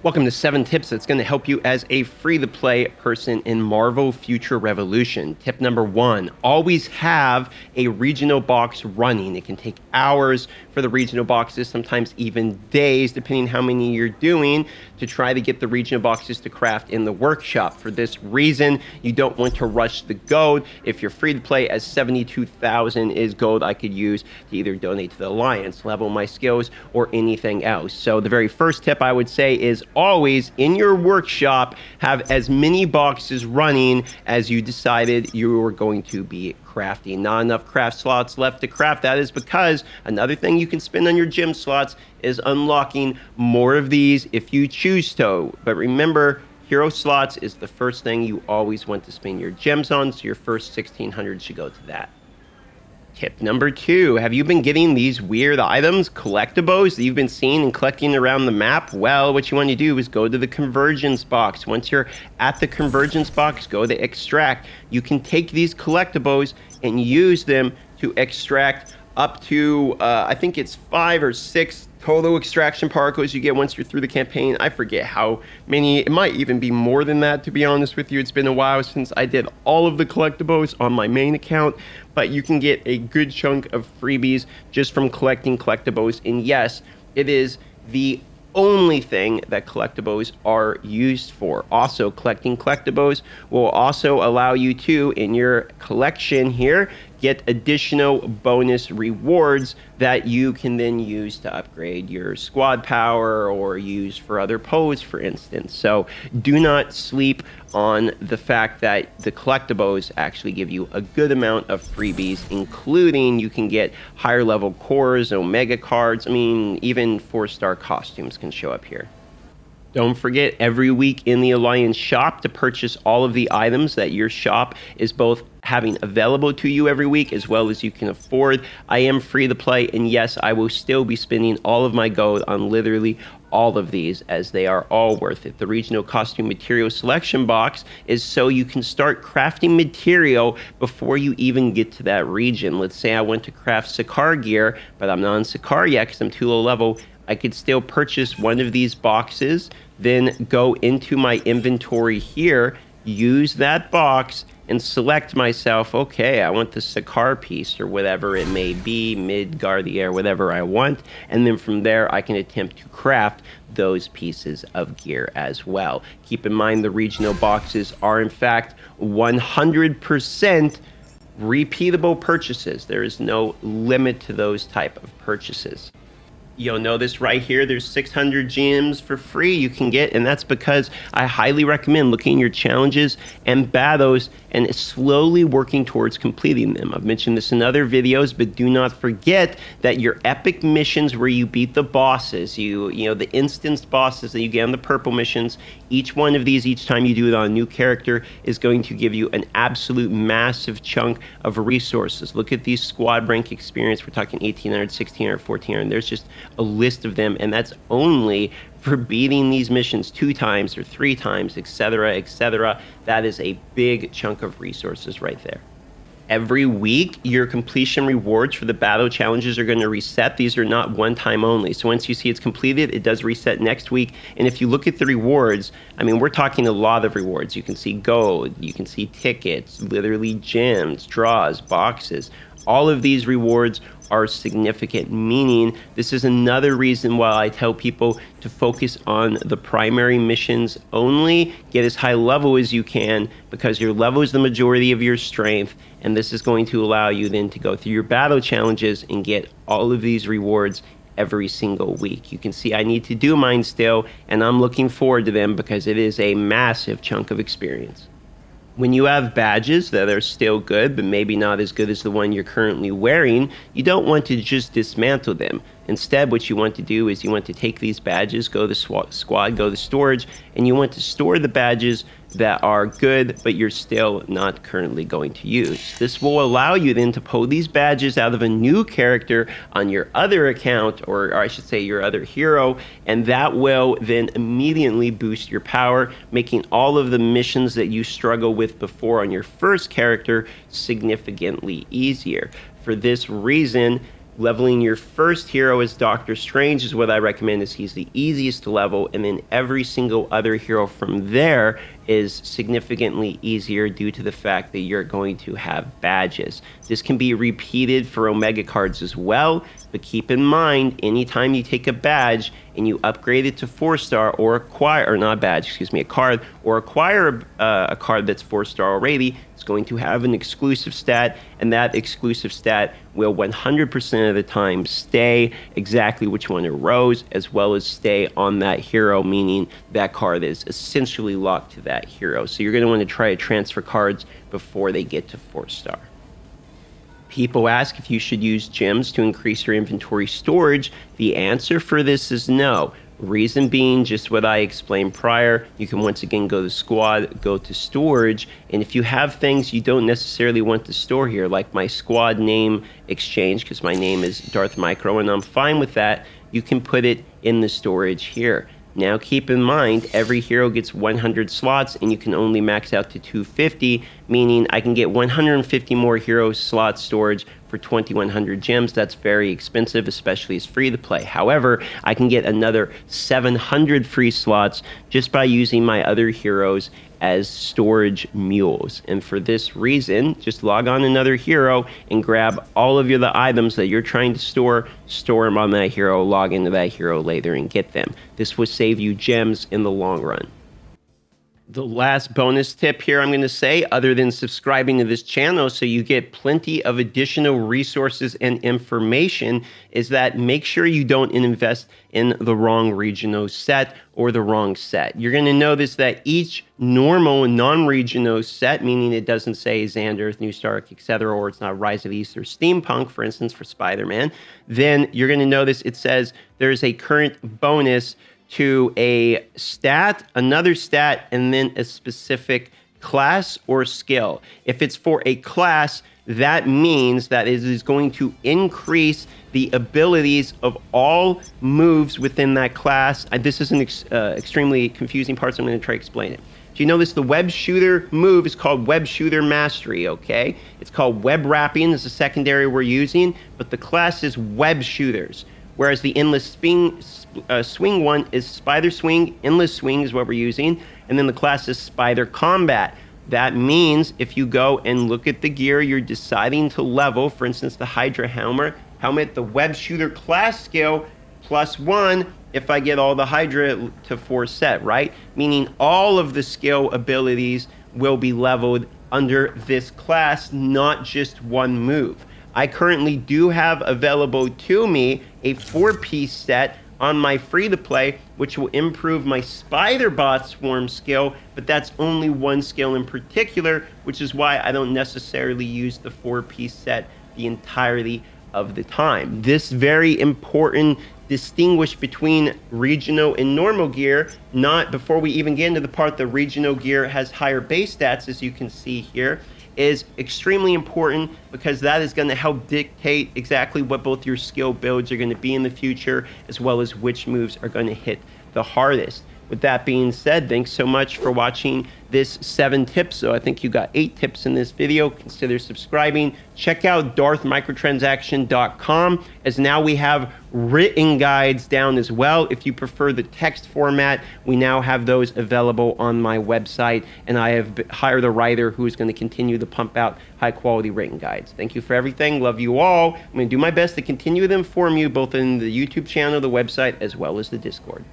Welcome to 7 tips that's going to help you as a free-to-play person in Marvel Future Revolution. Tip number 1, always have a regional box running. It can take hours for the regional boxes, sometimes even days, depending how many you're doing, to try to get the regional boxes to craft in the workshop. For this reason, you don't want to rush the gold. If you're free-to-play, as 72,000 is gold I could use to either donate to the Alliance, level my skills, or anything else. So the very first tip I would say is always in your workshop have as many boxes running as you decided you were going to be crafting. Not enough craft slots left to craft. That is because another thing you can spend on your gem slots is unlocking more of these if you choose to. But remember, hero slots is the first thing you always want to spend your gems on, so your first 1,600 should go to that. Tip number 2, have you been getting these weird items, collectibles, that you've been seeing and collecting around the map? Well, what you want to do is go to the convergence box. Once you're at the convergence box, go to extract. You can take these collectibles and use them to extract up to, I think it's 5 or 6 total extraction particles you get once you're through the campaign. I forget how many. It might even be more than that, to be honest with you. It's been a while since I did all of the collectibles on my main account, but you can get a good chunk of freebies just from collecting collectibles. And yes, it is the only thing that collectibles are used for. Also, collecting collectibles will also allow you to, in your collection here, get additional bonus rewards that you can then use to upgrade your squad power or use for other pose, for instance. So do not sleep on the fact that the collectibles actually give you a good amount of freebies, including you can get higher level cores, omega cards. I mean, even 4-star costumes can show up here. Don't forget, every week in the Alliance shop, to purchase all of the items that your shop is both having available to you every week as well as you can afford. I am free to play, and yes, I will still be spending all of my gold on literally all of these, as they are all worth it. The regional costume material selection box is so you can start crafting material before you even get to that region. Let's say I want to craft Sakaar gear, but I'm not on Sakaar yet because I'm too low level. I could still purchase one of these boxes, then go into my inventory here, use that box, and select myself, okay, I want the Sakaar piece or whatever it may be, Midgardier, whatever I want, and then from there I can attempt to craft those pieces of gear as well. Keep in mind the regional boxes are in fact 100% repeatable purchases. There is no limit to those type of purchases. You'll notice right here, there's 600 gems for free you can get, and that's because I highly recommend looking at your challenges and battles and slowly working towards completing them. I've mentioned this in other videos, but do not forget that your epic missions where you beat the bosses, you know, the instanced bosses that you get on the purple missions, each one of these, each time you do it on a new character, is going to give you an absolute massive chunk of resources. Look at these squad rank experience. We're talking 1,800, 1,600, 1,400. There's just a list of them, and that's only for beating these missions 2 times or 3 times, etc., etc. That is a big chunk of resources right there. Every week, your completion rewards for the battle challenges are going to reset. These are not one time only. So once you see it's completed, it does reset next week. And if you look at the rewards, I mean, we're talking a lot of rewards. You can see gold, you can see tickets, literally gems, draws, boxes. All of these rewards are significant, meaning this is another reason why I tell people to focus on the primary missions only. Get as high level as you can, because your level is the majority of your strength, and this is going to allow you then to go through your battle challenges and get all of these rewards every single week. You can see I need to do mine still, and I'm looking forward to them because it is a massive chunk of experience. When you have badges that are still good, but maybe not as good as the one you're currently wearing, you don't want to just dismantle them. Instead, what you want to do is you want to take these badges, go to squad, go to storage, and you want to store the badges that are good, but you're still not currently going to use. This will allow you then to pull these badges out of a new character on your other account, or I should say your other hero, and that will then immediately boost your power, making all of the missions that you struggle with before on your first character significantly easier. For this reason, Leveling your first hero as Doctor Strange is what I recommend, as he's the easiest to level, and then every single other hero from there is significantly easier due to the fact that you're going to have badges. This can be repeated for Omega cards as well, but keep in mind, anytime you take a badge and you upgrade it to 4-star or acquire, or not badge, excuse me, a card, or acquire a card that's 4-star already, it's going to have an exclusive stat, and that exclusive stat will 100% of the time stay exactly which one it rose, as well as stay on that hero, meaning that card is essentially locked to that hero. So you're going to want to try to transfer cards before they get to 4-star. People ask if you should use gems to increase your inventory storage. The answer for this is no. Reason being, just what I explained prior, you can once again go to squad, go to storage, and if you have things you don't necessarily want to store here, like my squad name exchange, because my name is Darth Micro and I'm fine with that, you can put it in the storage here. Now keep in mind, every hero gets 100 slots and you can only max out to 250, meaning I can get 150 more hero slot storage for 2100 gems. That's very expensive, especially as free to play. However, I can get another 700 free slots just by using my other heroes as storage mules. And for this reason, just log on another hero and grab all of the items that you're trying to store them on that hero, log into that hero later and get them. This will save you gems in the long run. The last bonus tip here I'm going to say, other than subscribing to this channel so you get plenty of additional resources and information, is that make sure you don't invest in the wrong regional set or the wrong set. You're going to notice that each normal and non-regional set, meaning it doesn't say Xander, New Stark, etc., or it's not Rise of the East or Steampunk, for instance, for Spider-Man, then you're going to notice it says there's a current bonus to a stat, another stat, and then a specific class or skill. If it's for a class, that means that it is going to increase the abilities of all moves within that class. This is an extremely confusing part, so I'm going to try to explain it. Do you notice the web shooter move is called web shooter mastery, okay? It's called web wrapping is the secondary we're using, but the class is web shooters. Whereas the endless swing one is spider swing. Endless swing is what we're using. And then the class is spider combat. That means if you go and look at the gear you're deciding to level, for instance, the Hydra helmet, the web shooter class skill +1 if I get all the Hydra to 4 set, right? Meaning all of the skill abilities will be leveled under this class, not just one move. I currently do have available to me a 4-piece set on my free-to-play, which will improve my Spider-Bot Swarm skill, but that's only one skill in particular, which is why I don't necessarily use the 4-piece set the entirety of the time. This very important distinguish between regional and normal gear, not before we even get into the part the regional gear has higher base stats, as you can see here, is extremely important because that is going to help dictate exactly what both your skill builds are going to be in the future, as well as which moves are going to hit the hardest. With that being said, thanks so much for watching this 7 tips. So I think you got 8 tips in this video. Consider subscribing. Check out darthmicrotransaction.com, as now we have written guides down as well. If you prefer the text format, we now have those available on my website, and I have hired a writer who is going to continue to pump out high quality written guides. Thank you for everything. Love you all. I'm going to do my best to continue to inform you both in the YouTube channel, the website, as well as the Discord.